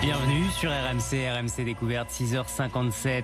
Bienvenue sur RMC Découverte, 6h57.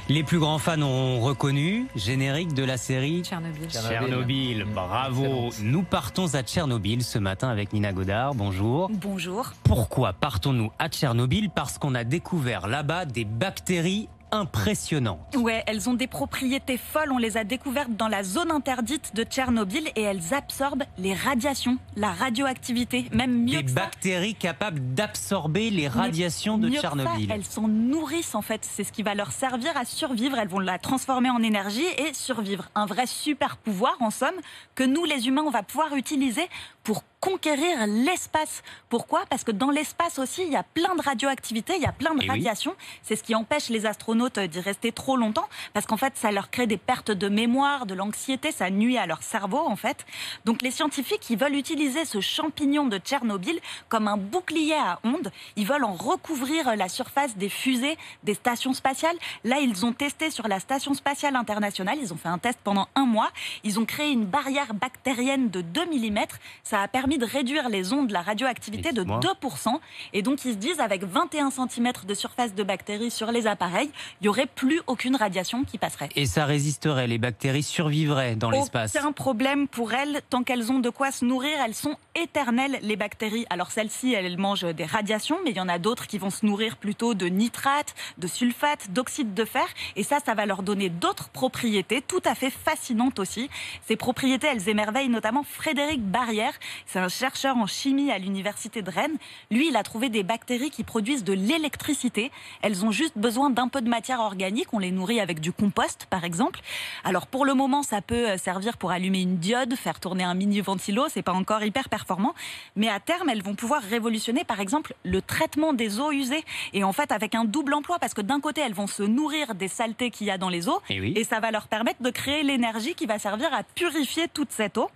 Les plus grands fans ont reconnu, générique de la série Tchernobyl. Bravo. Nous partons à Tchernobyl ce matin avec Nina Godard. Bonjour. Bonjour. Pourquoi partons-nous à Tchernobyl? Parce qu'on a découvert là-bas des bactéries impressionnantes. Ouais, elles ont des propriétés folles. On les a découvertes dans la zone interdite de Tchernobyl et elles absorbent les radiations, la radioactivité, même mieux des que ça. bactéries capables d'absorber les radiations de Mieux que Tchernobyl. ça, elles s'en nourrissent en fait. C'est ce qui va leur servir à survivre. Elles vont la transformer en énergie et survivre. Un vrai super pouvoir en somme que nous les humains on va pouvoir utiliser pour conquérir l'espace. Pourquoi? Parce que dans l'espace aussi, il y a plein de radioactivité, il y a plein de radiations. Oui. C'est ce qui empêche les astronautes d'y rester trop longtemps, parce qu'en fait, ça leur crée des pertes de mémoire, de l'anxiété, ça nuit à leur cerveau, en fait. Donc les scientifiques, ils veulent utiliser ce champignon de Tchernobyl comme un bouclier à ondes. Ils veulent en recouvrir la surface des fusées, des stations spatiales. Là, ils ont testé sur la Station spatiale internationale. Ils ont fait un test pendant 1 mois. Ils ont créé une barrière bactérienne de 2 mm. Ça a permis de réduire les ondes de la radioactivité de 2%. Et donc, ils se disent, avec 21 cm de surface de bactéries sur les appareils, il n'y aurait plus aucune radiation qui passerait. Et ça résisterait, les bactéries survivraient dans l'espace. Aucun problème pour elles, tant qu'elles ont de quoi se nourrir, elles sont éternelles, les bactéries. Alors celles-ci, elles mangent des radiations, mais il y en a d'autres qui vont se nourrir plutôt de nitrates, de sulfates, d'oxyde de fer. Et ça va leur donner d'autres propriétés tout à fait fascinantes aussi. Ces propriétés, elles émerveillent notamment Frédéric Barrière. C'est un chercheur en chimie à l'université de Rennes. Lui, il a trouvé des bactéries qui produisent de l'électricité. Elles ont juste besoin d'un peu de matière organique. On les nourrit avec du compost, par exemple. Alors, pour le moment, ça peut servir pour allumer une diode, faire tourner un mini-ventilo. C'est pas encore hyper performant. Mais à terme, elles vont pouvoir révolutionner, par exemple, le traitement des eaux usées. Et en fait, avec un double emploi, parce que d'un côté, elles vont se nourrir des saletés qu'il y a dans les eaux. Et ça va leur permettre de créer l'énergie qui va servir à purifier toute cette eau.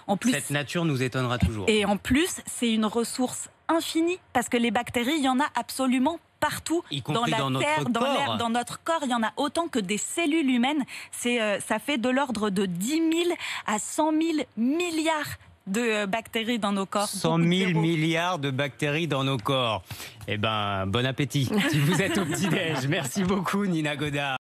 En plus, cette nature nous étonnera toujours. Et en plus, c'est une ressource infinie, parce que les bactéries, il y en a absolument partout, dans la terre, dans l'air, dans notre corps, il y en a autant que des cellules humaines. Ça fait de l'ordre de 10 000 à 100 000 milliards de bactéries dans nos corps. 100 000 milliards de bactéries dans nos corps. Eh ben, bon appétit si vous êtes au petit-déj. Merci beaucoup, Nina Godard.